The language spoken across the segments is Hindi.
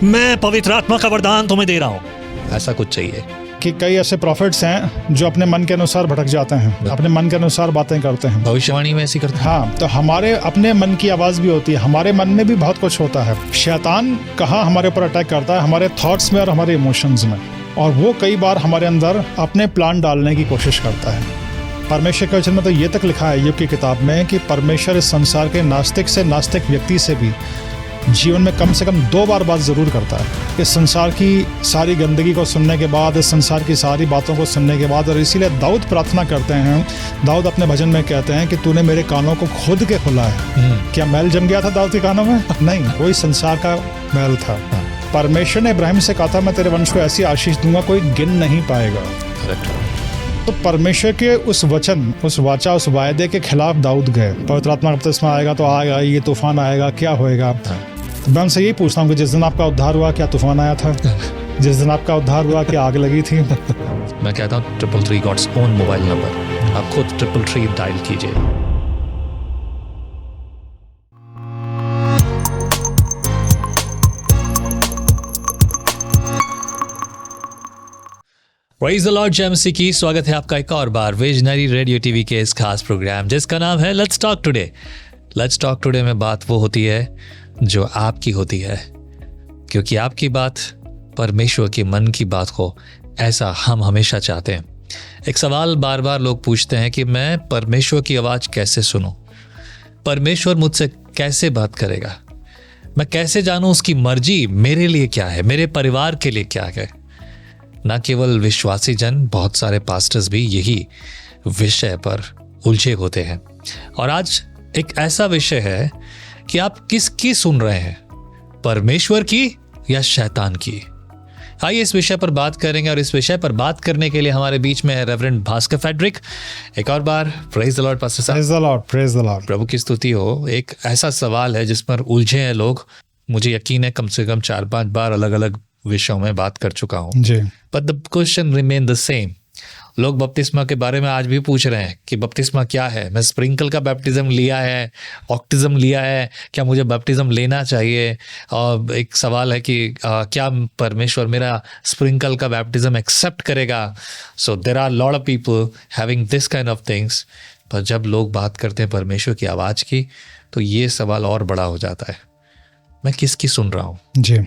मैं पवित्र आत्मा का वरदान तुम्हें दे रहा हूँ, ऐसा कुछ चाहिए। कि कई ऐसे प्रॉफिट्स हैं जो अपने मन के अनुसार भटक जाते हैं, अपने मन के अनुसार बातें करते हैं। भविष्यवाणी में ऐसी करते हैं। हाँ, तो हमारे अपने मन की आवाज़ भी होती है, हमारे मन में भी बहुत कुछ होता है। शैतान कहाँ हमारे ऊपर अटैक करता है? हमारे थॉट्स में और हमारे इमोशंस में, और वो कई बार हमारे अंदर अपने प्लान डालने की कोशिश करता है। परमेश्वर के वचन में तो ये तक लिखा है योग की किताब में कि परमेश्वर इस संसार के नास्तिक से नास्तिक व्यक्ति से भी जीवन में कम से कम 2 बार बात ज़रूर करता है। इस संसार की सारी गंदगी को सुनने के बाद, इस संसार की सारी बातों को सुनने के बाद, और इसीलिए दाऊद प्रार्थना करते हैं, दाऊद अपने भजन में कहते हैं कि तूने मेरे कानों को खोद के खुला है। क्या मैल जम गया था दाऊद के कानों में? नहीं, कोई संसार का मैल था। परमेश्वर ने इब्राहिम से कहा था मैं तेरे वंश को ऐसी आशीष दूंगा कोई गिन नहीं पाएगा। तो परमेश्वर के उस वचन, उस वाचा, उस वायदे के खिलाफ दाऊद गए। पवित्र आत्मा का बपतिस्मा आएगा तो आएगा, ये तूफान आएगा, क्या होएगा? तो मैं उनसे यही पूछता हूँ कि जिस दिन आपका उद्धार हुआ क्या तूफान आया था? जिस दिन आपका उद्धार हुआ क्या आग लगी थी? मैं कहता हूँ 333 गॉड्स ओन मोबाइल नंबर, आप खुद 333 डायल कीजिए। प्रेज़ द लॉर्ड जेएमसी की स्वागत है आपका एक और बार विजनरी रेडियो टीवी के इस खास प्रोग्राम जिसका नाम है let's talk today. Let's talk today में बात वो होती है जो आपकी होती है, क्योंकि आपकी बात परमेश्वर के मन की बात हो, ऐसा हम हमेशा चाहते हैं। एक सवाल बार बार लोग पूछते हैं कि मैं परमेश्वर की आवाज़ कैसे सुनूं? परमेश्वर मुझसे कैसे बात करेगा? मैं कैसे जानूं उसकी मर्जी मेरे लिए क्या है, मेरे परिवार के लिए क्या है? न केवल विश्वासी जन, बहुत सारे पास्टर्स भी यही विषय पर उलझे होते हैं। और आज एक ऐसा विषय है कि आप किसकी सुन रहे हैं, परमेश्वर की या शैतान की? आइए इस विषय पर बात करेंगे, और इस विषय पर बात करने के लिए हमारे बीच में है रेवरेंड भास्कर फेडरिक। एक और बार प्रेज द लॉर्ड पास्टर साहब। Praise the lord, praise the lord. प्रभु की स्तुति हो। एक ऐसा सवाल है जिस पर उलझे हैं लोग, मुझे यकीन है कम से कम 4-5 बार अलग अलग विषयों में बात कर चुका हूँ, जी, but the question remain the same. लोग बपतिस्मा के बारे में आज भी पूछ रहे हैं कि बपतिस्मा क्या है? मैं स्प्रिंकल का बैप्टिज्म लिया है, ऑक्टिज्म लिया है, क्या मुझे बैप्टिज्म लेना चाहिए? और एक सवाल है कि क्या परमेश्वर मेरा स्प्रिंकल का बैप्टिज्म एक्सेप्ट करेगा? So there are lot of people having this kind of things. पर जब लोग बात करते हैं परमेश्वर की आवाज़ की, तो ये सवाल और बड़ा हो जाता है, मैं किसकी सुन रहा हूँ? जी।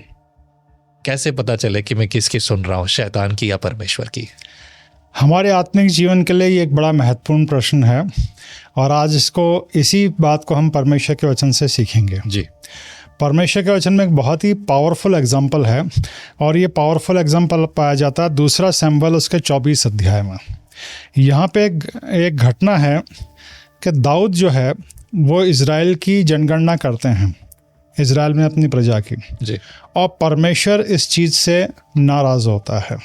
कैसे पता चले कि मैं किसकी सुन रहा हूँ, शैतान की या परमेश्वर की? हमारे आत्मिक जीवन के लिए ये एक बड़ा महत्वपूर्ण प्रश्न है, और आज इसी बात को हम परमेश्वर के वचन से सीखेंगे। जी। परमेश्वर के वचन में एक बहुत ही पावरफुल एग्जाम्पल है, और ये पावरफुल एग्जाम्पल पाया जाता है 2 शमूएल उसके 24 अध्याय में। यहाँ पे एक घटना है कि दाऊद जो है वो इज़राइल की जनगणना करते हैं, इज़राइल में अपनी प्रजा की, जी। और परमेश्वर इस चीज़ से नाराज़ होता है।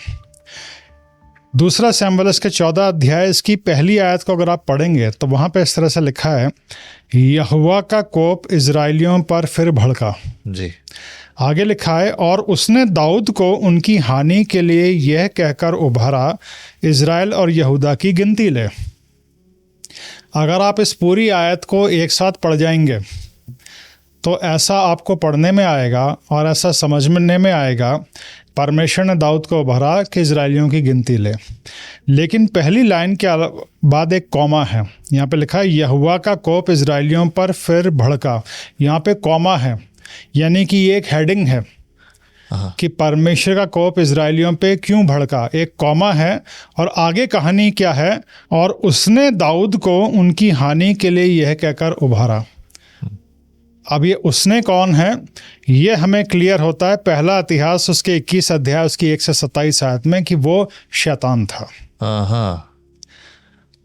2 शमूएल इसके 14 अध्याय इसकी पहली आयत को अगर आप पढ़ेंगे तो वहाँ पे इस तरह से लिखा है, यहोवा का कोप इज़राइलियों पर फिर भड़का। जी। आगे लिखा है, और उसने दाऊद को उनकी हानि के लिए यह कहकर उभारा, इज़राइल और यहूदा की गिनती ले। अगर आप इस पूरी आयत को एक साथ पढ़ जाएंगे तो ऐसा आपको पढ़ने में आएगा और ऐसा समझने में आएगा, परमेश्वर ने दाऊद को उभारा कि इज़राइलियों की गिनती ले। लेकिन पहली लाइन के बाद एक कॉमा है, यहाँ पे लिखा है यहोवा का कोप इज़राइलियों पर फिर भड़का। यहाँ पे कॉमा है, यानी कि ये एक हेडिंग है कि परमेश्वर का कोप इज़राइलियों पे क्यों भड़का। एक कॉमा है, और आगे कहानी क्या है, और उसने दाऊद को उनकी हानि के लिए यह कहकर उभारा। अब ये उसने कौन है, ये हमें क्लियर होता है पहला इतिहास उसके 21 अध्याय उसकी 1 से 27 आयत में, कि वो शैतान था।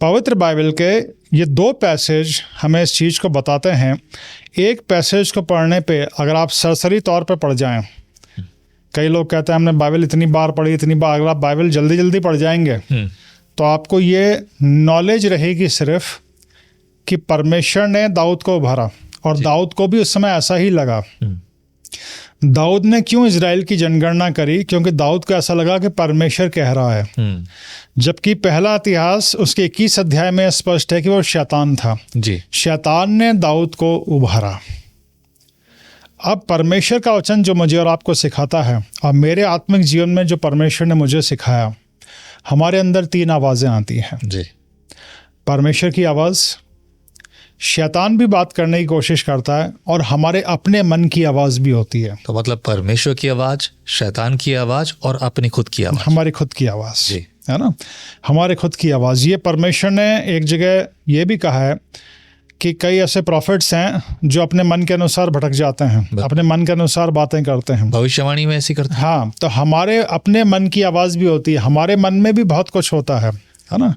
पवित्र बाइबल के ये 2 पैसेज हमें इस चीज़ को बताते हैं। एक पैसेज को पढ़ने पे अगर आप सरसरी तौर पे पढ़ जाएं, कई लोग कहते हैं हमने बाइबल इतनी बार पढ़ी, इतनी बार, अगर आप बाइबल जल्दी जल्दी पढ़ जाएंगे तो आपको ये नॉलेज रहेगी सिर्फ कि परमेश्वर ने दाऊद को उभारा, और दाऊद को भी उस समय ऐसा ही लगा। दाऊद ने क्यों इज़राइल की जनगणना करी? क्योंकि दाऊद को ऐसा लगा कि परमेश्वर कह रहा है, जबकि पहला इतिहास उसके 21 अध्याय में स्पष्ट है कि वो शैतान था। जी। शैतान ने दाऊद को उभारा। अब परमेश्वर का वचन जो मुझे और आपको सिखाता है, और मेरे आत्मिक जीवन में जो परमेश्वर ने मुझे सिखाया, हमारे अंदर 3 आवाज़ें आती हैं जी। परमेश्वर की आवाज़, शैतान भी बात करने की कोशिश करता है, और हमारे अपने मन की आवाज़ भी होती है। तो मतलब परमेश्वर की आवाज़, शैतान की आवाज़ और अपनी खुद की आवाज़। हमारी खुद की आवाज़, जी। है ना, हमारे खुद की आवाज़। ये परमेश्वर ने एक जगह ये भी कहा है कि कई ऐसे प्रॉफिट्स हैं जो अपने मन के अनुसार भटक जाते हैं, अपने मन के अनुसार बातें करते हैं, भविष्यवाणी में ऐसी करते हैं। हाँ, तो हमारे अपने मन की आवाज़ भी होती है। हमारे मन में भी बहुत कुछ होता है ना।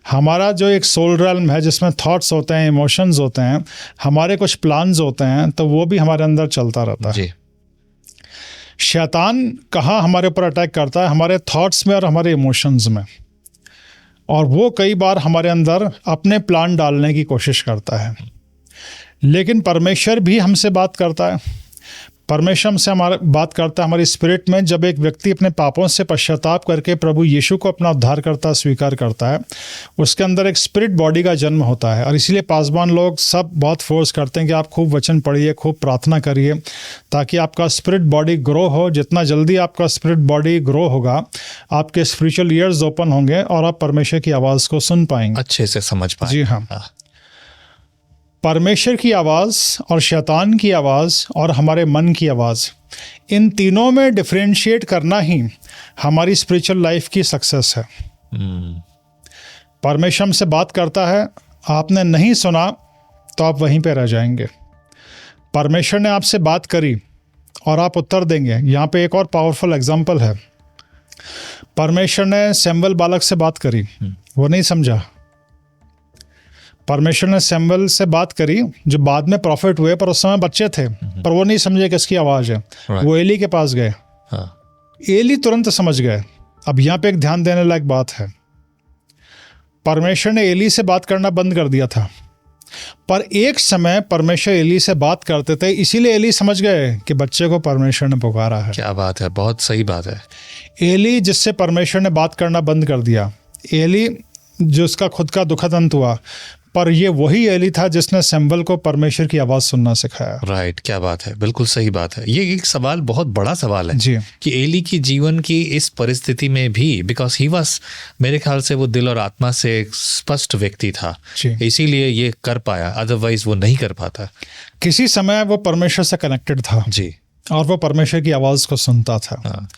हमारा जो एक सोल रेल्म है जिसमें थॉट्स होते हैं, इमोशंस होते हैं, हमारे कुछ प्लान्स होते हैं, तो वो भी हमारे अंदर चलता रहता है। जी। शैतान कहाँ हमारे ऊपर अटैक करता है? हमारे थॉट्स में और हमारे इमोशंस में। और वो कई बार हमारे अंदर अपने प्लान डालने की कोशिश करता है। लेकिन परमेश्वर भी हमसे बात करता है। परमेश्वर हमसे बात करता है हमारी स्पिरिट में। जब एक व्यक्ति अपने पापों से पश्चाताप करके प्रभु यीशु को अपना उद्धारकर्ता स्वीकार करता है, उसके अंदर एक स्पिरिट बॉडी का जन्म होता है। और इसीलिए पासवान लोग सब बहुत फोर्स करते हैं कि आप खूब वचन पढ़िए, खूब प्रार्थना करिए, ताकि आपका स्पिरिट बॉडी ग्रो हो। जितना जल्दी आपका स्पिरिट बॉडी ग्रो होगा, आपके स्पिरिचुअल ईयर्स ओपन होंगे और आप परमेश्वर की आवाज़ को सुन पाएंगे, अच्छे से समझ पाए। जी हाँ। परमेश्वर की आवाज़ और शैतान की आवाज़ और हमारे मन की आवाज़, इन तीनों में डिफरेंशिएट करना ही हमारी स्पिरिचुअल लाइफ की सक्सेस है। परमेश्वर हमसे बात करता है, आपने नहीं सुना तो आप वहीं पे रह जाएंगे। परमेश्वर ने आपसे बात करी और आप उत्तर देंगे। यहाँ पे एक और पावरफुल एग्जाम्पल है। परमेश्वर ने सैमुएल बालक से बात करी, वो नहीं समझा। परमेश्वर ने सैमुएल से बात करी जो बाद में प्रॉफिट हुए, पर उस समय बच्चे थे, पर वो नहीं समझे किसकी आवाज़ है। वो एली के पास गए, एली तुरंत समझ गए। अब यहाँ पे एक ध्यान देने लायक बात है, परमेश्वर ने एली से बात करना बंद कर दिया था, पर एक समय परमेश्वर एली से बात करते थे, इसीलिए एली समझ गए कि बच्चे को परमेश्वर ने पुकारा है। क्या बात है, बहुत सही बात है। एली जिससे परमेश्वर ने बात करना बंद कर दिया, एली जो उसका खुद का दुखद अंत हुआ, पर ये वही एली था जिसने सैमुएल को परमेश्वर की आवाज़ सुनना सिखाया। राइट, क्या बात है, बिल्कुल सही बात है। ये एक सवाल, बहुत बड़ा सवाल है जी, कि एली की जीवन की इस परिस्थिति में भी, बिकॉज ही वाज, मेरे ख्याल से वो दिल और आत्मा से एक स्पष्ट व्यक्ति था, इसीलिए ये कर पाया, अदरवाइज वो नहीं कर पाता। किसी समय वो परमेश्वर से कनेक्टेड था जी, और वो परमेश्वर की आवाज़ को सुनता था,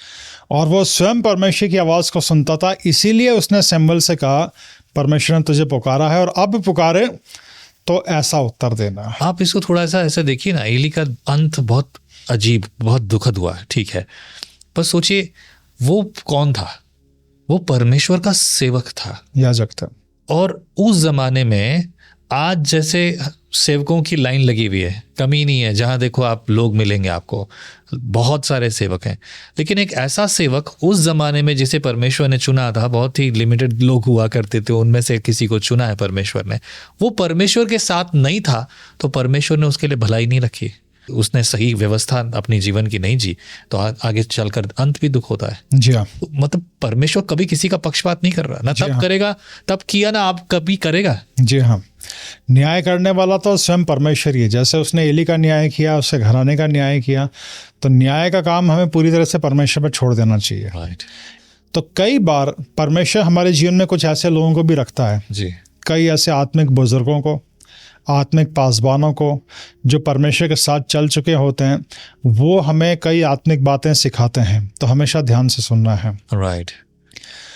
और वो स्वयं परमेश्वर की आवाज़ को सुनता था। इसीलिए उसने सैमुएल से कहा, परमेश्वर ने तुझे पुकारा है और अब पुकारे तो ऐसा उत्तर देना। आप इसको थोड़ा सा ऐसे देखिए ना, एली का अंत बहुत अजीब, बहुत दुखद हुआ, ठीक है, पर सोचिए वो कौन था? वो परमेश्वर का सेवक था, याजक था। और उस जमाने में आज जैसे सेवकों की लाइन लगी हुई है, कमी नहीं है, जहाँ देखो आप लोग मिलेंगे, आपको बहुत सारे सेवक हैं। लेकिन एक ऐसा सेवक उस ज़माने में जिसे परमेश्वर ने चुना था, बहुत ही लिमिटेड लोग हुआ करते थे, उनमें से किसी को चुना है परमेश्वर ने। वो परमेश्वर के साथ नहीं था तो परमेश्वर ने उसके लिए भलाई नहीं रखी, उसने सही व्यवस्था अपनी जीवन की नहीं जी, तो आगे चलकर अंत भी दुख होता है। जी हाँ, मतलब परमेश्वर कभी किसी का पक्षपात नहीं कर रहा, ना तब करेगा, तब किया ना आप कभी करेगा। जी हाँ, न्याय करने वाला तो स्वयं परमेश्वर ही है। जैसे उसने एली का न्याय किया, उसके घराने का न्याय किया, तो न्याय का काम हमें पूरी तरह से परमेश्वर पर छोड़ देना चाहिए। राइट। तो कई बार परमेश्वर हमारे जीवन में कुछ ऐसे लोगों को भी रखता है, जी, कई ऐसे आत्मिक बुजुर्गों को, आत्मिक पासवानों को जो परमेश्वर के साथ चल चुके होते हैं, वो हमें कई आत्मिक बातें सिखाते हैं, तो हमेशा ध्यान से सुनना है। Right,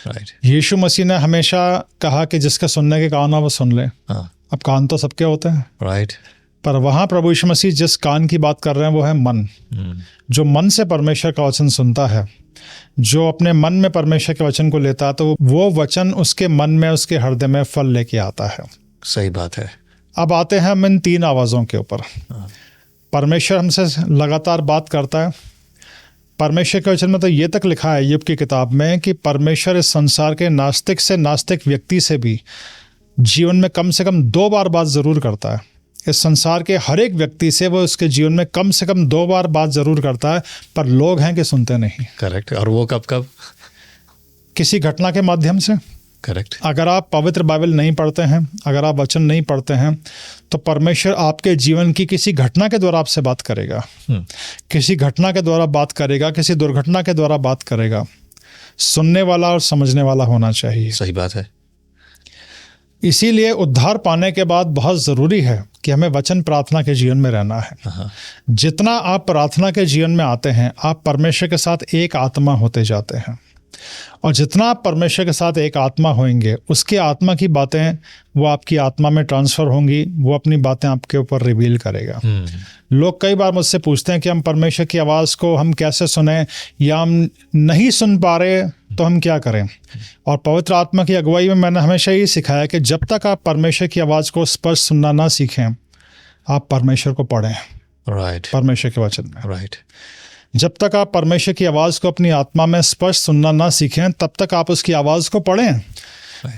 right. यीशु मसीह ने हमेशा कहा कि जिसके सुनने के कान हो वो सुन ले। अब कान तो सबके होते हैं, राइट, पर वहाँ प्रभु यीशु मसीह जिस कान की बात कर रहे हैं वो है मन। जो मन से परमेश्वर का वचन सुनता है, जो अपने मन में परमेश्वर के वचन को लेता है, तो वो वचन उसके मन में, उसके हृदय में फल लेके आता है। सही बात है। अब आते हैं हम इन 3 आवाज़ों के ऊपर। परमेश्वर हमसे लगातार बात करता है। परमेश्वर के वचन में तो ये तक लिखा है यूब की किताब में कि परमेश्वर इस संसार के नास्तिक से नास्तिक व्यक्ति से भी जीवन में कम से कम 2 बार बात ज़रूर करता है। इस संसार के हर एक व्यक्ति से वो उसके जीवन में कम से कम 2 बार बात ज़रूर करता है, पर लोग हैं कि सुनते नहीं। करेक्ट। और वो कब कब? किसी घटना के माध्यम से, करेक्ट। अगर आप पवित्र बाइबल नहीं पढ़ते हैं, अगर आप वचन नहीं पढ़ते हैं, तो परमेश्वर आपके जीवन की किसी घटना के द्वारा आपसे बात करेगा, किसी घटना के द्वारा बात करेगा, किसी दुर्घटना के द्वारा बात करेगा। सुनने वाला और समझने वाला होना चाहिए। सही बात है। इसीलिए उद्धार पाने के बाद बहुत ज़रूरी है कि हमें वचन प्रार्थना के जीवन में रहना है। जितना आप प्रार्थना के जीवन में आते हैं, आप परमेश्वर के साथ एक आत्मा होते जाते हैं, और जितना आप परमेश्वर के साथ एक आत्मा होंगे, उसके आत्मा की बातें वो आपकी आत्मा में ट्रांसफ़र होंगी, वो अपनी बातें आपके ऊपर रिवील करेगा। लोग कई बार मुझसे पूछते हैं कि हम परमेश्वर की आवाज़ को हम कैसे सुने, या हम नहीं सुन पा रहे तो हम क्या करें। और पवित्र आत्मा की अगुवाई में मैंने हमेशा ये सिखाया कि जब तक आप परमेश्वर की आवाज़ को स्पष्ट सुनना ना सीखें, आप परमेश्वर को पढ़ें। राइट। परमेश्वर के वचन में। राइट। जब तक आप परमेश्वर की आवाज़ को अपनी आत्मा में स्पष्ट सुनना ना सीखें, तब तक आप उसकी आवाज़ को पढ़ें।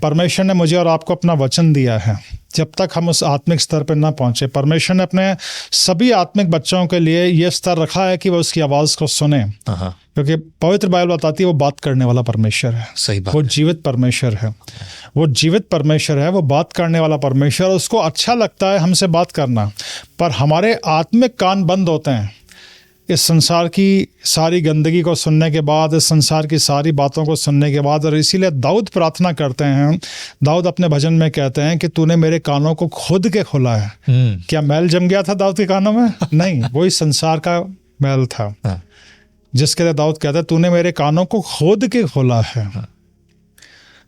परमेश्वर ने मुझे और आपको अपना वचन दिया है। जब तक हम उस आत्मिक स्तर पर ना पहुंचे, परमेश्वर ने अपने सभी आत्मिक बच्चों के लिए यह स्तर रखा है कि वो उसकी आवाज़ को सुने, क्योंकि पवित्र बाइबल बताती है वो बात करने वाला परमेश्वर है। सही बात। वो जीवित परमेश्वर है, वो जीवित परमेश्वर है, वो बात करने वाला परमेश्वर। उसको अच्छा लगता है हमसे बात करना, पर हमारे आत्मिक कान बंद होते हैं इस संसार की सारी गंदगी को सुनने के बाद, इस संसार की सारी बातों को सुनने के बाद। और इसीलिए दाऊद प्रार्थना करते हैं, दाऊद अपने भजन में कहते हैं कि तूने मेरे कानों को खोद के खोला है। क्या मैल जम गया था दाऊद के कानों में? नहीं, वही संसार का मैल था जिसके लिए दाऊद कहता है तूने मेरे कानों को खोद के खोला है।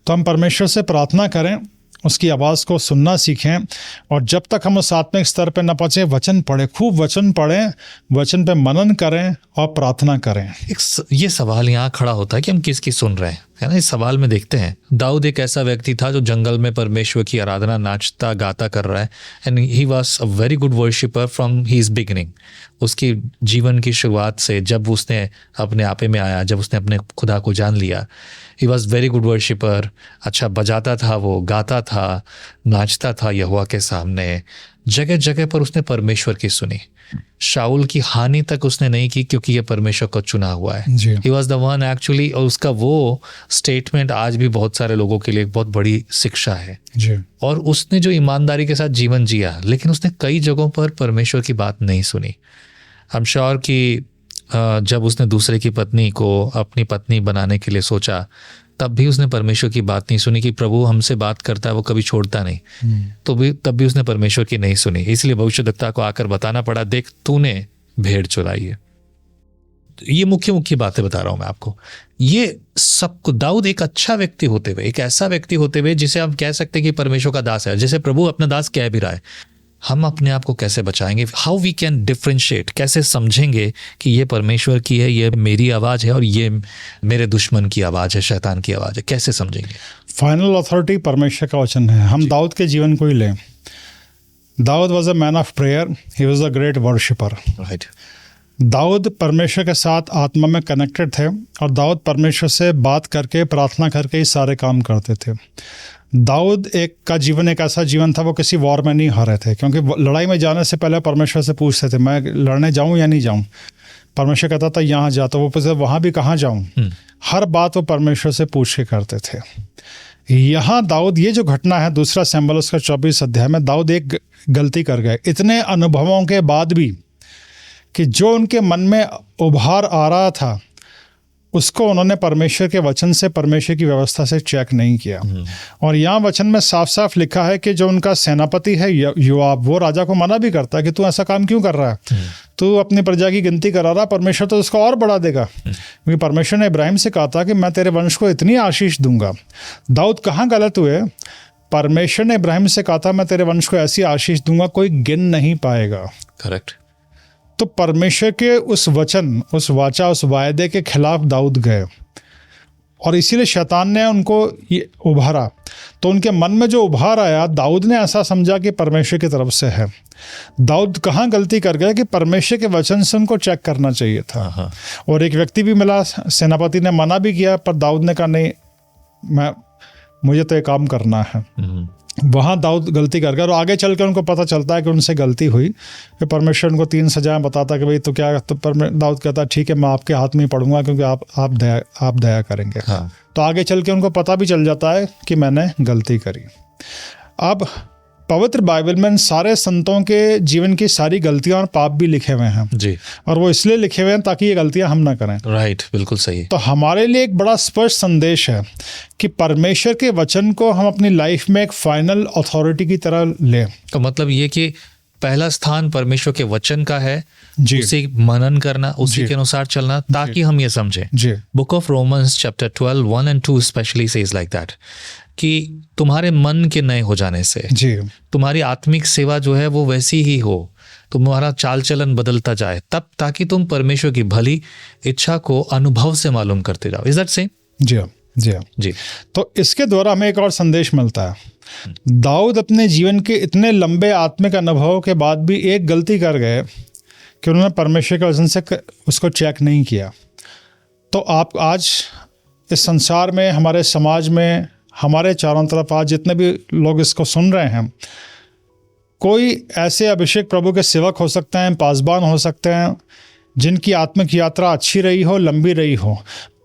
तो हम परमेश्वर से प्रार्थना करें, उसकी आवाज़ को सुनना सीखें, और जब तक हम उस आत्मिक स्तर पर न पहुँचे, वचन पढ़ें, खूब वचन पढ़ें, वचन पे मनन करें और प्रार्थना करें। ये सवाल यहाँ खड़ा होता है कि हम किसकी सुन रहे हैं, है ना। इस सवाल में देखते हैं, दाऊद एक ऐसा व्यक्ति था जो जंगल में परमेश्वर की आराधना नाचता गाता कर रहा है, and he was a very good worshipper from his beginning. उसकी जीवन की शुरुआत से, जब उसने अपने आपे में आया, जब उसने अपने खुदा को जान लिया, he was very good worshipper. अच्छा बजाता था, वो गाता था, नाचता था यहोवा के सामने। जगह जगह पर उसने परमेश्वर की सुनी। शाऊल की हानि तक उसने नहीं की, क्योंकि ये परमेश्वर को चुना हुआ है। He was the one actually. और उसका वो स्टेटमेंट आज भी बहुत सारे लोगों के लिए एक बहुत बड़ी शिक्षा है जी। और उसने जो ईमानदारी के साथ जीवन जिया, लेकिन उसने कई जगहों पर परमेश्वर की बात नहीं सुनी। आई एम श्योर कि जब उसने दूसरे की पत्नी को अपनी पत्नी बनाने के लिए सोचा, तब भी उसने परमेश्वर की बात नहीं सुनी कि प्रभु हमसे बात करता है, वो कभी छोड़ता नहीं। तब भी उसने परमेश्वर की नहीं सुनी। इसलिए भविष्यद्वक्ता को आकर बताना पड़ा, देख तूने भेड़ चुराई है। ये मुख्य बातें बता रहा हूं मैं आपको। ये सबको दाऊद एक अच्छा व्यक्ति होते हुए, एक ऐसा व्यक्ति होते हुए जिसे हम कह सकते हैं कि परमेश्वर का दास है, जैसे प्रभु अपना दास कह भी रहा है। हम अपने आप को कैसे बचाएंगे? हाउ वी कैन डिफ्रेंशिएट, कैसे समझेंगे कि ये परमेश्वर की है, ये मेरी आवाज़ है, और ये मेरे दुश्मन की आवाज़ है, शैतान की आवाज़ है? कैसे समझेंगे? फाइनल अथॉरिटी परमेश्वर का वचन है। हम दाऊद के जीवन को ही लें। Daud was a man of prayer, he was a great worshipper. Right. Daud परमेश्वर के साथ आत्मा में कनेक्टेड थे, और दाऊद परमेश्वर से बात करके, प्रार्थना करके ही सारे काम करते थे। दाऊद का जीवन एक ऐसा जीवन था, वो किसी वॉर में नहीं हारे थे, क्योंकि लड़ाई में जाने से पहले परमेश्वर से पूछते थे मैं लड़ने जाऊं या नहीं जाऊं। परमेश्वर कहता था यहाँ जा, तो वो पूछते वहाँ भी कहाँ जाऊं। हर बात वो परमेश्वर से पूछ के करते थे। यहाँ दाऊद, ये जो घटना है दूसरा सैमुएल उसका 24 अध्याय में, दाऊद एक गलती कर गए इतने अनुभवों के बाद भी, कि जो उनके मन में उभार आ रहा था उसको उन्होंने परमेश्वर के वचन से, परमेश्वर की व्यवस्था से चेक नहीं किया। और यहाँ वचन में साफ साफ लिखा है कि जो उनका सेनापति है योआब, वो राजा को मना भी करता है कि तू ऐसा काम क्यों कर रहा है, तू अपनी प्रजा की गिनती करा रहा, परमेश्वर तो उसको और बढ़ा देगा। क्योंकि परमेश्वर ने इब्राहिम से कहा था कि मैं तेरे वंश को इतनी आशीष दूंगा। दाऊद कहाँ गलत हुए? परमेश्वर ने इब्राहिम से कहा था मैं तेरे वंश को ऐसी आशीष दूंगा कोई गिन नहीं पाएगा। करेक्ट। तो परमेश्वर के उस वचन, उस वाचा, उस वायदे के खिलाफ दाऊद गए, और इसीलिए शैतान ने उनको ये उभारा। तो उनके मन में जो उभार आया, दाऊद ने ऐसा समझा कि परमेश्वर की तरफ से है। दाऊद कहाँ गलती कर गए कि परमेश्वर के वचन से उनको चेक करना चाहिए था। और एक व्यक्ति भी मिला, सेनापति ने मना भी किया, पर दाऊद ने कहा नहीं, मुझे तो ये काम करना है। वहाँ दाऊद गलती कर गए और आगे चल के उनको पता चलता है कि उनसे गलती हुई। फिर परमेश्वर उनको 3 सजाएं बताता कि भाई तो क्या, तो दाऊद कहता है ठीक है मैं आपके हाथ में ही पढ़ूंगा क्योंकि आप दया करेंगे। हाँ। तो आगे चल के उनको पता भी चल जाता है कि मैंने गलती करी। अब पवित्र बाइबल में सारे संतों के जीवन की सारी गलतियां और पाप भी लिखे हुए हैं जी। और वो इसलिए लिखे हुए हैं ताकि ये गलतियां हम ना करें। राइट, बिल्कुल सही। तो हमारे लिए एक बड़ा स्पष्ट संदेश है कि परमेश्वर के वचन को हम अपनी लाइफ में एक फाइनल अथॉरिटी की तरह लें। तो मतलब ये कि पहला स्थान परमेश्वर के वचन का है, जी। उसी मनन करना, उसी के अनुसार चलना, ताकि हम ये समझें। जी। Book of Romans chapter 12 1 and 2 specially says like that कि तुम्हारे मन के नए हो जाने से जी। तुम्हारी आत्मिक सेवा जो है वो वैसी ही हो, तुम्हारा चाल चलन बदलता जाए, तब ताकि तुम परमेश्वर की भली इच्छा को अनुभव से मालूम करते जाओ। Is that same? जी हाँ, जी हाँ। जी। तो इसके द्वारा हमें एक और संदेश मिलता है। दाऊद अपने जीवन के इतने लंबे आत्मिक अनुभव के बाद भी एक गलती कर गए कि उन्होंने परमेश्वर के वचन से उसको चेक नहीं किया। तो आप आज इस संसार में, हमारे समाज में, हमारे चारों तरफ आज जितने भी लोग इसको सुन रहे हैं, कोई ऐसे अभिषेक प्रभु के सेवक हो सकते हैं, पासबान हो सकते हैं, जिनकी आत्मिक यात्रा अच्छी रही हो, लंबी रही हो,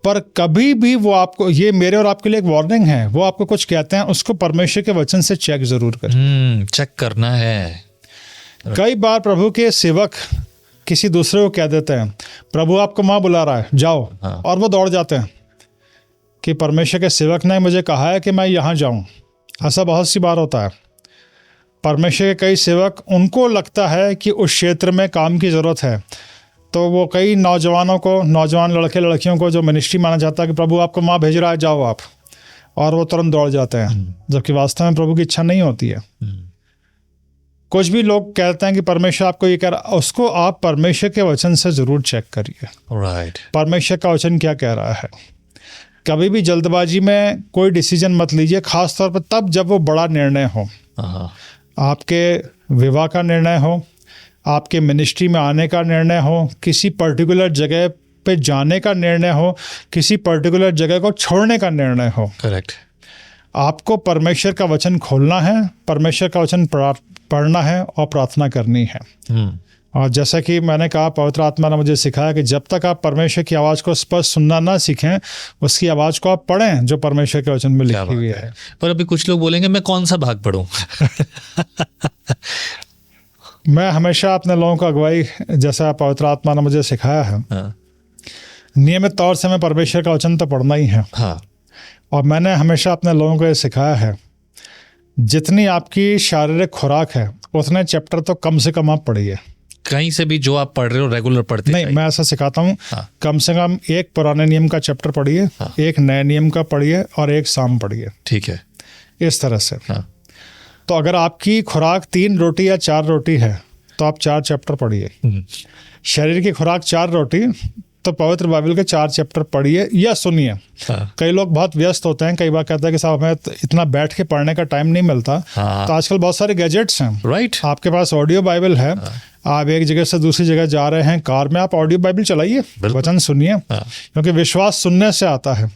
पर कभी भी वो आपको, ये मेरे और आपके लिए एक वार्निंग है, वो आपको कुछ कहते हैं उसको परमेश्वर के वचन से चेक जरूर करें। चेक करना है। कई बार प्रभु के सेवक किसी दूसरे को कह देते हैं प्रभु आपको वहाँ बुला रहा है, जाओ। हाँ। और वो दौड़ जाते हैं कि परमेश्वर के सेवक ने मुझे कहा है कि मैं यहाँ जाऊँ। ऐसा बहुत सी बार होता है। परमेश्वर के कई सेवक, उनको लगता है कि उस क्षेत्र में काम की ज़रूरत है, तो वो कई नौजवानों को, नौजवान लड़के लड़कियों को जो मिनिस्ट्री माना जाता है कि प्रभु आपको वहाँ भेज रहा है, जाओ आप, और वो तुरंत दौड़ जाते हैं, जबकि वास्तव में प्रभु की इच्छा नहीं होती है। कुछ भी लोग कहते हैं कि परमेश्वर आपको ये कह रहा, उसको आप परमेश्वर के वचन से ज़रूर चेक करिए। राइट। परमेश्वर का वचन क्या कह रहा है। कभी भी जल्दबाजी में कोई डिसीजन मत लीजिए, खास तौर पर तब जब वो बड़ा निर्णय हो। आपके विवाह का निर्णय हो, आपके मिनिस्ट्री में आने का निर्णय हो, किसी पर्टिकुलर जगह पे जाने का निर्णय हो, किसी पर्टिकुलर जगह को छोड़ने का निर्णय हो। करेक्ट। आपको परमेश्वर का वचन खोलना है, परमेश्वर का वचन पढ़ना है और प्रार्थना करनी है। और जैसा कि मैंने कहा, पवित्र आत्मा ने मुझे सिखाया कि जब तक आप परमेश्वर की आवाज़ को स्पष्ट सुनना ना सीखें, उसकी आवाज़ को आप पढ़ें जो परमेश्वर के वचन में लिखी हुई है। पर अभी कुछ लोग बोलेंगे मैं कौन सा भाग पढ़ूं? मैं हमेशा अपने लोगों को अगुवाई, जैसा पवित्र आत्मा ने मुझे सिखाया है, नियमित तौर से मैं परमेश्वर का वचन तो पढ़ना ही है। हाँ। और मैंने हमेशा अपने लोगों को ये सिखाया है, जितनी आपकी शारीरिक खुराक है उतने चैप्टर तो कम से कम आप पढ़िए। कहीं से भी जो आप पढ़ रहे हो रेगुलर पढ़ते नहीं, मैं ऐसा सिखाता हूँ। हाँ। कम से कम एक पुराने नियम का चैप्टर पढ़िए, हाँ। एक नए नियम का पढ़िए और एक साम पढ़िए। ठीक है। इस तरह से। हाँ। तो अगर आपकी खुराक 3 रोटी या 4 रोटी है तो आप 4 चैप्टर पढ़िए। शरीर की खुराक 4 रोटी, तो पवित्र बाइबल के 4 चैप्टर पढ़िए या सुनिए। हाँ। कई लोग बहुत व्यस्त होते हैं, कई बार कहते हैं कि साहब हमें इतना बैठ के पढ़ने का टाइम नहीं मिलता। हाँ। तो आजकल बहुत सारे गैजेट्स हैं। राइट। आपके पास ऑडियो बाइबल है। आप एक जगह से दूसरी जगह जा रहे हैं, कार में आप ऑडियो बाइबल चलाइए, वचन सुनिए। क्योंकि विश्वास सुनने से आता है।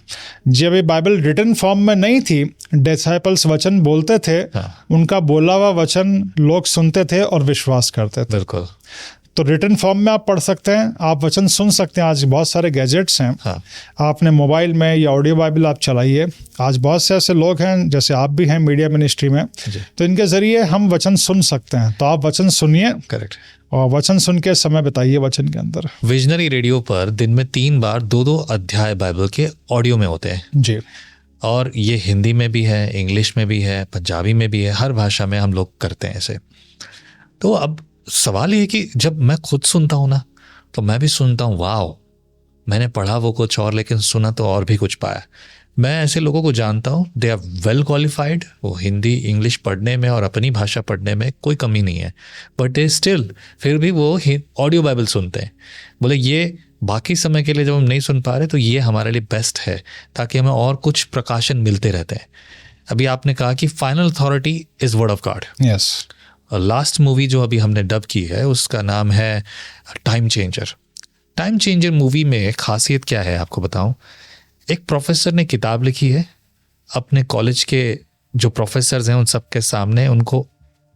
जब ये बाइबल रिटन फॉर्म में नहीं थी, डिसाइपल्स वचन बोलते थे, उनका बोला हुआ वचन लोग सुनते थे और विश्वास करते थे। बिल्कुल। तो रिटन फॉर्म में आप पढ़ सकते हैं, आप वचन सुन सकते हैं। आज बहुत सारे गैजेट्स हैं। हाँ। आपने मोबाइल में या ऑडियो बाइबल आप चलाइए। आज बहुत से ऐसे लोग हैं, जैसे आप भी हैं मीडिया मिनिस्ट्री में, तो इनके जरिए हम वचन सुन सकते हैं। तो आप वचन सुनिए। करेक्ट। और वचन सुन के समय बिताइए वचन के अंदर। विजनरी रेडियो पर दिन में 3 बार 2-2 अध्याय बाइबल के ऑडियो में होते हैं जी। और ये हिंदी में भी है, इंग्लिश में भी है, पंजाबी में भी है, हर भाषा में हम लोग करते हैं ऐसे। तो अब सवाल ये कि जब मैं खुद सुनता हूँ ना, तो मैं भी सुनता हूँ, वाओ, मैंने पढ़ा वो कुछ और लेकिन सुना तो और भी कुछ पाया। मैं ऐसे लोगों को जानता हूँ, दे आर वेल क्वालिफाइड, वो हिंदी इंग्लिश पढ़ने में और अपनी भाषा पढ़ने में कोई कमी नहीं है, बट दे स्टिल फिर भी वो ऑडियो बाइबल सुनते हैं। बोले ये बाकी समय के लिए जब हम नहीं सुन पा रहे तो ये हमारे लिए बेस्ट है, ताकि हमें और कुछ प्रकाशन मिलते रहते हैं। अभी आपने कहा कि final authority is word of God. Yes. Last movie जो अभी हमने डब की है उसका नाम है time changer. Time changer movie में खासियत क्या है आपको बताऊं। एक प्रोफेसर ने किताब लिखी है, अपने कॉलेज के जो प्रोफेसर्स हैं उन सबके सामने उनको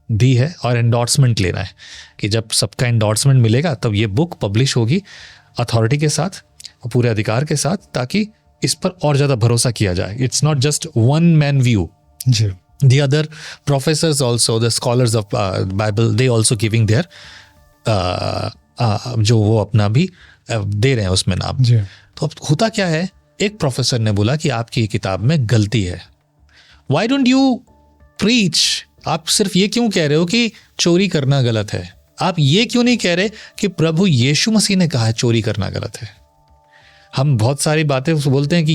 दी है और एंडोर्समेंट लेना है कि जब सबका एंडोर्समेंट मिलेगा तब ये बुक पब्लिश होगी अथॉरिटी के साथ और पूरे अधिकार के साथ, ताकि इस पर और ज़्यादा भरोसा किया जाए. It's not just one man view. जी. The other professors also, the scholars of Bible, they also giving their जो वो अपना भी दे रहे हैं उसमें नाम. जी. तो अब होता क्या है, एक प्रोफेसर ने बोला कि आपकी किताब में गलती है. Why don't you preach? आप सिर्फ ये क्यों कह रहे हो कि चोरी करना गलत है? आप ये क्यों नहीं कह रहे कि प्रभु यीशु मसीह ने कहा है चोरी करना गलत है? हम बहुत सारी बातें बोलते हैं कि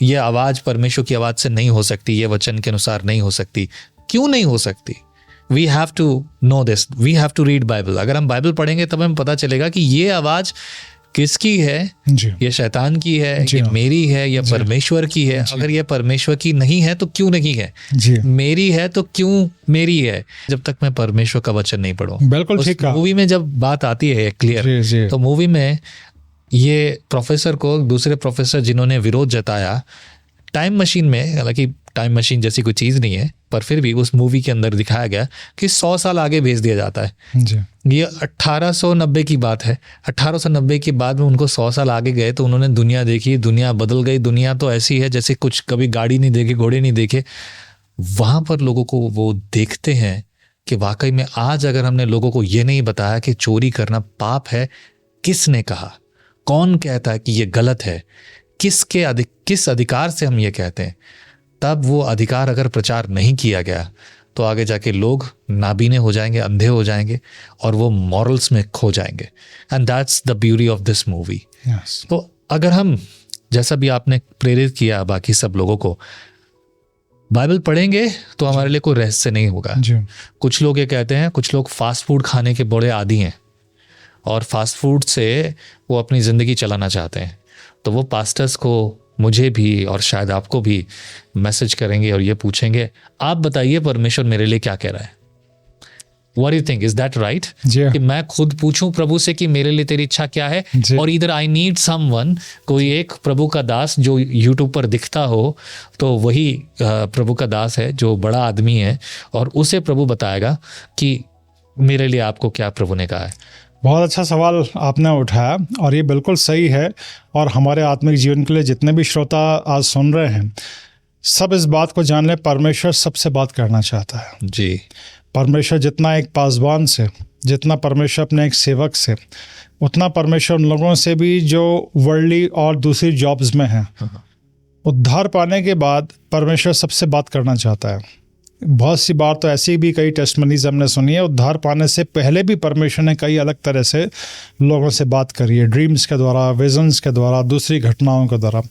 ये आवाज़ परमेश्वर की आवाज़ से नहीं हो सकती, ये वचन के अनुसार नहीं हो सकती. क्यों नहीं हो सकती? We have to know this, we have to read Bible. अगर हम बाइबल पढ़ेंगे तब हमें पता चलेगा कि ये आवाज़ किसकी है. जी. ये शैतान की है, जी. ये मेरी है, या परमेश्वर की है. अगर ये परमेश्वर की नहीं है तो क्यों नहीं है? जी. मेरी है तो क्यों मेरी है? जब तक मैं परमेश्वर का वचन नहीं पढ़ूं. बिल्कुल ठीक कहा. मूवी में जब बात आती है क्लियर, तो मूवी में ये प्रोफेसर को दूसरे प्रोफेसर जिन्होंने विरोध जताया, टाइम मशीन में, हालांकि टाइम मशीन जैसी कोई चीज़ नहीं है, पर फिर भी उस मूवी के अंदर दिखाया गया कि 100 साल आगे भेज दिया जाता है. जी. ये 1890 की बात है. 1890 के बाद में उनको 100 साल आगे गए तो उन्होंने दुनिया देखी, दुनिया बदल गई. दुनिया तो ऐसी है जैसे कुछ कभी गाड़ी नहीं देखे, घोड़े नहीं देखे. वहाँ पर लोगों को वो देखते हैं कि वाकई में आज अगर हमने लोगों को ये नहीं बताया कि चोरी करना पाप है, किसने कहा, कौन कहता है कि ये गलत है, किस अधिकार से हम ये कहते हैं, तब वो अधिकार अगर प्रचार नहीं किया गया तो आगे जाके लोग नाबीने हो जाएंगे, अंधे हो जाएंगे और वो मॉरल्स में खो जाएंगे. And that's the beauty of this movie. तो अगर हम, जैसा भी आपने प्रेरित किया बाकी सब लोगों को, बाइबल पढ़ेंगे तो हमारे लिए कोई रहस्य नहीं होगा. कुछ लोग ये कहते हैं, कुछ लोग फास्ट फूड खाने के बड़े आदी हैं और फास्ट फूड से वो अपनी ज़िंदगी चलाना चाहते हैं. तो वो पास्टर्स को, मुझे भी और शायद आपको भी मैसेज करेंगे और ये पूछेंगे, आप बताइए परमेश्वर मेरे लिए क्या कह रहा है. What do you think? Is that right? कि मैं खुद पूछूं प्रभु से कि मेरे लिए तेरी इच्छा क्या है, और इधर आई नीड समवन, कोई एक प्रभु का दास जो यूट्यूब पर दिखता हो, तो वही प्रभु का दास है जो बड़ा आदमी है, और उसे प्रभु बताएगा कि मेरे लिए आपको क्या प्रभु ने कहा है. बहुत अच्छा सवाल आपने उठाया और ये बिल्कुल सही है. और हमारे आत्मिक जीवन के लिए जितने भी श्रोता आज सुन रहे हैं, सब इस बात को जान लें, परमेश्वर सबसे बात करना चाहता है. जी. परमेश्वर जितना एक पासवान से, जितना परमेश्वर अपने एक सेवक से, उतना परमेश्वर उन लोगों से भी जो वर्ल्डली और दूसरी जॉब्स में हैं. उद्धार पाने के बाद परमेश्वर सबसे बात करना चाहता है. बहुत सी बार तो ऐसी भी कई टेस्टमनीज हमने सुनी है, उद्धार पाने से पहले भी परमेश्वर ने कई अलग तरह से लोगों से बात करी है, ड्रीम्स के द्वारा, विजन्स के द्वारा, दूसरी घटनाओं के द्वारा.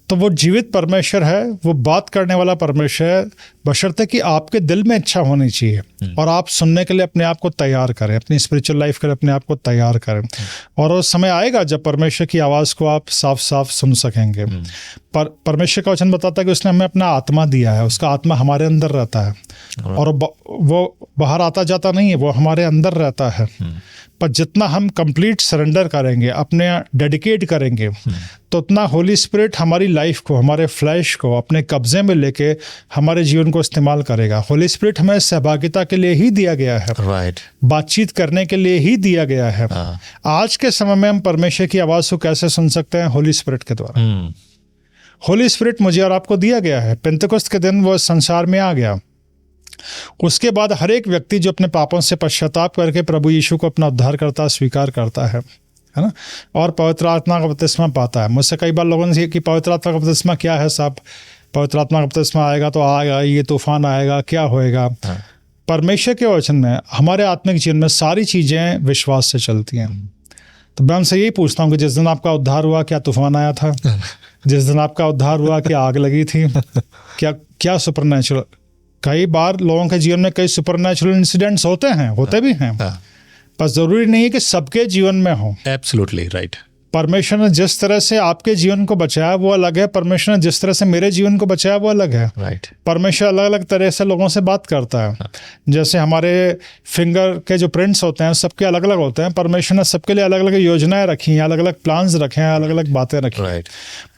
तो वो जीवित परमेश्वर है, वो बात करने वाला परमेश्वर है, बशर्ते कि आपके दिल में इच्छा होनी चाहिए और आप सुनने के लिए अपने आप को तैयार करें, अपनी स्पिरिचुअल लाइफ के लिए अपने आप को तैयार करें. और वो समय आएगा जब परमेश्वर की आवाज़ को आप साफ साफ सुन सकेंगे. पर परमेश्वर का वचन बताता है कि उसने हमें अपना आत्मा दिया है, उसका आत्मा हमारे अंदर रहता है और वो बाहर आता जाता नहीं है, वो हमारे अंदर रहता है. पर जितना हम कंप्लीट सरेंडर करेंगे, अपने डेडिकेट करेंगे, तो उतना होली स्पिरिट हमारी लाइफ को, हमारे फ्लैश को अपने कब्जे में लेके हमारे जीवन को इस्तेमाल करेगा. होली स्पिरिट हमें सहभागिता के लिए ही दिया गया है, बातचीत करने के लिए ही दिया गया है. आज के समय में हम परमेश्वर की आवाज़ को कैसे सुन सकते हैं? होली स्पिरिट के द्वारा. होली स्पिरिट मुझे और आपको दिया गया है. पेंतेकोस्त के दिन वो संसार में आ गया. उसके बाद हर एक व्यक्ति जो अपने पापों से पश्चाताप करके प्रभु यीशु को अपना उद्धारकर्ता स्वीकार करता है ना, और पवित्र आत्मा का बपतिस्मा पाता है. मुझसे कई बार लोगों ने कि पवित्र आत्मा का बपतिस्मा क्या है साहब? पवित्र आत्मा का बपतिस्मा आएगा तो आएगा, ये तूफान आएगा, क्या होएगा? परमेश्वर के वचन में हमारे आत्मिक जीवन में सारी चीज़ें विश्वास से चलती हैं. तो मैं उनसे यही पूछता हूँ कि जिस दिन आपका उद्धार हुआ क्या तूफान आया था? जिस दिन आपका उद्धार हुआ क्या आग लगी थी? क्या सुपरनैचुरल? कई बार लोगों के जीवन में कई सुपरनैचुरल इंसिडेंट्स होते भी हैं, पर जरूरी नहीं है कि सबके जीवन में हो. Absolutely right. परमेश्वर ने जिस तरह से आपके जीवन को बचाया वो अलग है, परमेश्वर ने जिस तरह से मेरे जीवन को बचाया वो अलग है. राइट. परमेश्वर अलग अलग तरह से लोगों से बात करता है. जैसे हमारे फिंगर के जो प्रिंट्स होते हैं सबके अलग अलग होते हैं. परमेश्वर ने सबके लिए अलग अलग योजनाएं रखी हैं, अलग अलग प्लान्स रखे हैं, अलग अलग बातें रखी हैं.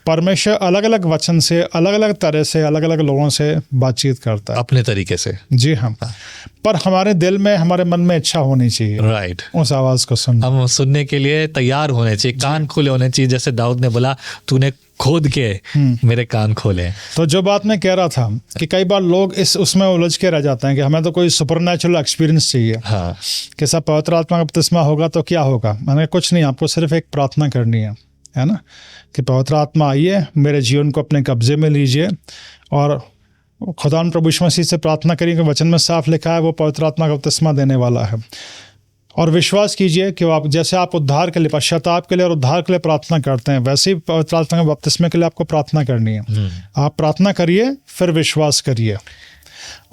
परमेश्वर अलग अलग वचन से अलग अलग तरह से अलग अलग लोगों से बातचीत करता है अपने तरीके से। जी हाँ, पर हमारे दिल में हमारे मन में इच्छा होनी चाहिए राइट, उस आवाज़ को सुन, हम सुनने के लिए तैयार होने चाहिए, कान खुले होने चाहिए। जैसे दाऊद ने बोला तूने खोद के मेरे कान खोले। तो जो बात मैं कह रहा था कि कई बार लोग इस उसमें उलझ के रह जाते हैं कि हमें तो कोई सुपरनैचुरल एक्सपीरियंस चाहिए। हाँ, कि सब पवित्र आत्मा का बपतिस्मा होगा तो क्या होगा। मैंने कुछ नहीं, आपको सिर्फ एक प्रार्थना करनी है ना, कि पवित्र आत्मा आइए, मेरे जीवन को अपने कब्जे में लीजिए, और खुदा प्रभु यीशु मसीह से प्रार्थना करिए कि वचन में साफ लिखा है वो पवित्र आत्मा का बपतिस्मा देने वाला है। और विश्वास कीजिए कि आप जैसे आप उद्धार के लिए, पश्चाताप के लिए और उद्धार के लिए प्रार्थना करते हैं, वैसे ही पवित्र आत्मा के बपतिस्मे के लिए आपको प्रार्थना करनी है। आप प्रार्थना करिए, फिर विश्वास करिए,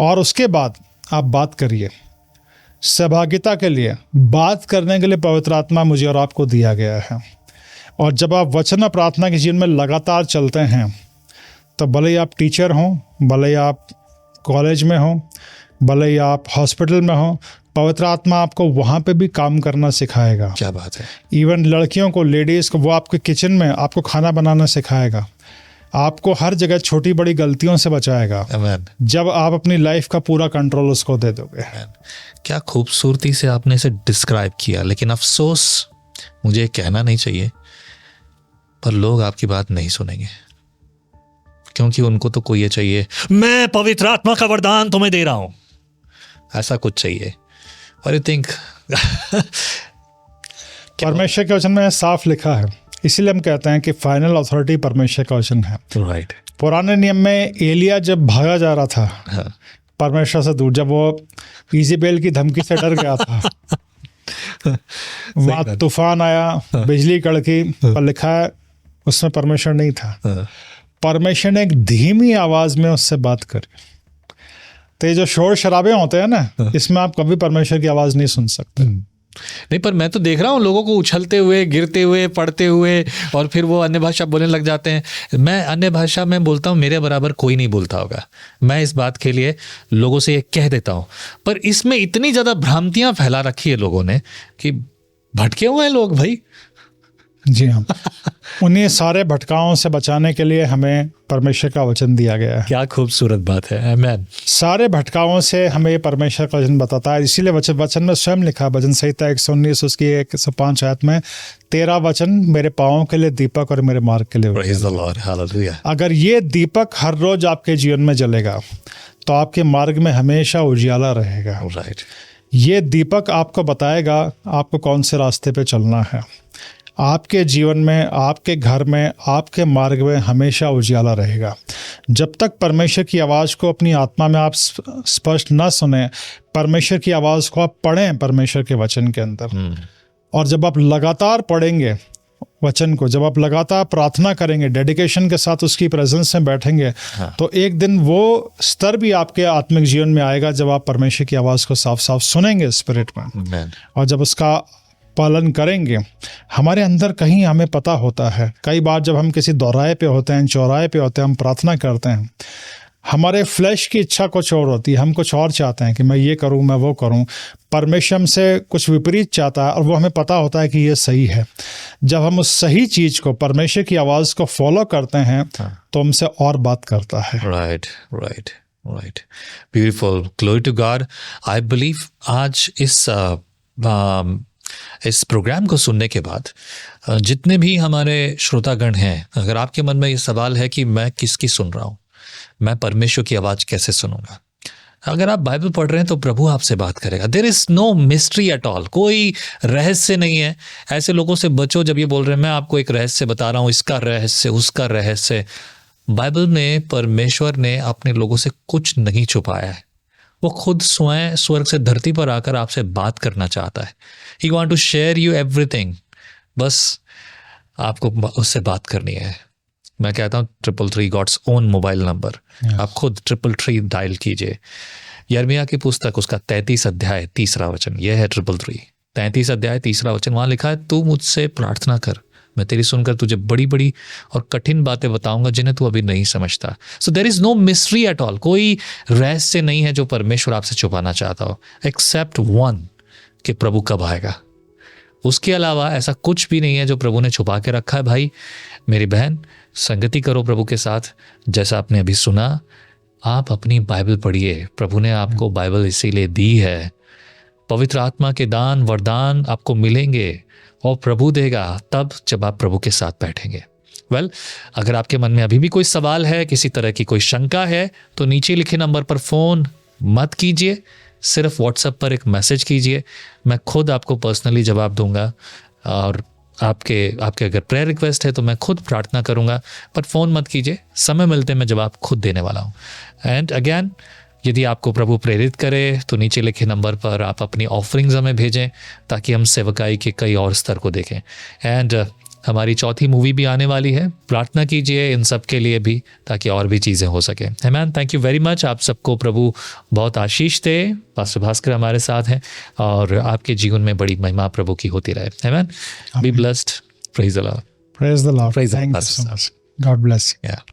और उसके बाद आप बात करिए। सहभागिता के लिए, बात करने के लिए पवित्र आत्मा मुझे और आपको दिया गया है। और जब आप वचन और प्रार्थना के जीवन में लगातार चलते हैं, तो भले ही आप टीचर हों, भले ही आप कॉलेज में हों, भले ही आप हॉस्पिटल में हों, पवित्र आत्मा आपको वहाँ पे भी काम करना सिखाएगा। क्या बात है। इवन लड़कियों को, लेडीज़ को, वो आपके किचन में आपको खाना बनाना सिखाएगा, आपको हर जगह छोटी बड़ी गलतियों से बचाएगा। Amen. जब आप अपनी लाइफ का पूरा कंट्रोल उसको दे दोगे। क्या खूबसूरती से आपने इसे डिस्क्राइब किया, लेकिन अफसोस मुझे कहना नहीं चाहिए, पर लोग आपकी बात नहीं सुनेंगे, क्योंकि उनको तो कोई ये चाहिए, मैं पवित्र आत्मा का वरदान तुम्हें दे रहा हूं, ऐसा कुछ चाहिए। और यू थिंक परमेश्वर के वचन में साफ लिखा है, इसीलिए हम कहते हैं कि फाइनल अथॉरिटी परमेश्वर का वचन है। राइट। पुराने नियम में एलिया जब भागा जा रहा था परमेश्वर से दूर, जब वो इजेबेल की धमकी से डर गया था, वहाँ तूफान आया, बिजली कड़की, पर लिखा है उसमें परमेश्वर नहीं था। परमेश्वर ने एक धीमी आवाज में उससे बात करी। तो ये जो शोर शराबे होते हैं ना, इसमें आप कभी परमेश्वर की आवाज नहीं सुन सकते। नहीं, पर मैं तो देख रहा हूँ लोगों को उछलते हुए, गिरते हुए, पड़ते हुए, और फिर वो अन्य भाषा बोलने लग जाते हैं। मैं अन्य भाषा में बोलता हूँ, मेरे बराबर कोई नहीं बोलता होगा। मैं इस बात के लिए लोगों से ये कह देता हूँ, पर इसमें इतनी ज़्यादा भ्रांतियाँ फैला रखी है लोगों ने कि भटके हुए हैं लोग भाई। जी हाँ, उन्हीं सारे भटकाओं से बचाने के लिए हमें परमेश्वर का वचन दिया गया है। क्या खूबसूरत बात है। आमीन। सारे भटकाओं से हमें परमेश्वर का वचन बताता है। इसीलिए वचन में स्वयं लिखा, भजन संहिता 119 उसकी 105 आयत में, तेरा वचन मेरे पाँवों के लिए दीपक और मेरे मार्ग के लिए। Praise the Lord. Hallelujah. अगर ये दीपक हर रोज आपके जीवन में जलेगा तो आपके मार्ग में हमेशा उजियाला रहेगा। Right. ये दीपक आपको बताएगा आपको कौन से रास्ते पे चलना है। आपके जीवन में, आपके घर में, आपके मार्ग में हमेशा उजियाला रहेगा। जब तक परमेश्वर की आवाज़ को अपनी आत्मा में आप स्पष्ट न सुने, परमेश्वर की आवाज़ को आप पढ़ें परमेश्वर के वचन के अंदर, और जब आप लगातार पढ़ेंगे वचन को, जब आप लगातार प्रार्थना करेंगे, डेडिकेशन के साथ उसकी प्रेजेंस में बैठेंगे, तो एक दिन वो स्तर भी आपके आत्मिक जीवन में आएगा जब आप परमेश्वर की आवाज़ को साफ साफ सुनेंगे स्पिरिट में। और जब उसका पालन करेंगे, हमारे अंदर कहीं हमें पता होता है, कई बार जब हम किसी दौराहे पे होते हैं, चौराहे पे होते हैं, हम प्रार्थना करते हैं, हमारे फ्लैश की इच्छा कुछ और होती है, हम कुछ और चाहते हैं कि मैं ये करूं, मैं वो करूं। परमेश्वर हमसे कुछ विपरीत चाहता है और वो हमें पता होता है कि ये सही है। जब हम उस सही चीज़ को, परमेश्वर की आवाज़ को फॉलो करते हैं, तो हमसे और बात करता है। Right, right, right. Beautiful. Glory to God. I believe आज इस प्रोग्राम को सुनने के बाद जितने भी हमारे श्रोतागण हैं, अगर आपके मन में ये सवाल है कि मैं किसकी सुन रहा हूँ, मैं परमेश्वर की आवाज़ कैसे सुनूंगा, अगर आप बाइबल पढ़ रहे हैं तो प्रभु आपसे बात करेगा। There is no mystery at all, कोई रहस्य नहीं है। ऐसे लोगों से बचो जब ये बोल रहे हैं मैं आपको एक रहस्य बता रहा हूँ, इसका रहस्य, उसका रहस्य। बाइबल में परमेश्वर ने अपने लोगों से कुछ नहीं छुपाया है। वो खुद स्वयं स्वर्ग से धरती पर आकर आपसे बात करना चाहता है। He want to share you everything. बस आपको उससे बात करनी है। मैं कहता हूँ 333 गॉड्स ओन मोबाइल नंबर, आप खुद 333 डायल कीजिए। यिर्मयाह की पुस्तक उसका 33 अध्याय 3 वचन, यह है 333 33 अध्याय 3 वचन। वहाँ लिखा है, तू मुझसे प्रार्थना कर, मैं तेरी सुनकर तुझे बड़ी बड़ी और कठिन बातें बताऊंगा जिन्हें तू अभी नहीं समझता। So there is no mystery at all, कोई रहस्य नहीं है जो परमेश्वर आपसे छुपाना चाहता हो, एक्सेप्ट वन, कि प्रभु कब आएगा। उसके अलावा ऐसा कुछ भी नहीं है जो प्रभु ने छुपा के रखा है भाई। मेरी बहन, संगति करो प्रभु के साथ। जैसा आपने अभी सुना, आप अपनी बाइबल पढ़िए। प्रभु ने आपको बाइबल इसीलिए दी है। पवित्र आत्मा के दान वरदान आपको मिलेंगे और प्रभु देगा तब जब आप प्रभु के साथ बैठेंगे। अगर आपके मन में अभी भी कोई सवाल है, किसी तरह की कोई शंका है, तो नीचे लिखे नंबर पर फ़ोन मत कीजिए, सिर्फ व्हाट्सएप पर एक मैसेज कीजिए। मैं खुद आपको पर्सनली जवाब दूंगा, और आपके अगर प्रेयर रिक्वेस्ट है तो मैं खुद प्रार्थना करूंगा, पर फ़ोन मत कीजिए। समय मिलते मैं जवाब खुद देने वाला हूँ। एंड अगैन, यदि आपको प्रभु प्रेरित करे तो नीचे लिखे नंबर पर आप अपनी ऑफरिंग्स हमें भेजें, ताकि हम सेवकाई के कई और स्तर को देखें। एंड हमारी चौथी मूवी भी आने वाली है, प्रार्थना कीजिए इन सब के लिए भी, ताकि और भी चीज़ें हो सकें। आमीन। Thank you very much. आप सबको प्रभु बहुत आशीष दे। पास्टर भास्कर हमारे साथ हैं, और आपके जीवन में बड़ी महिमा प्रभु की होती रहे। आमीन। Be blessed. Praise the Lord. Praise the Lord. Praise the Thank Lord. you so much. God bless you. Yeah.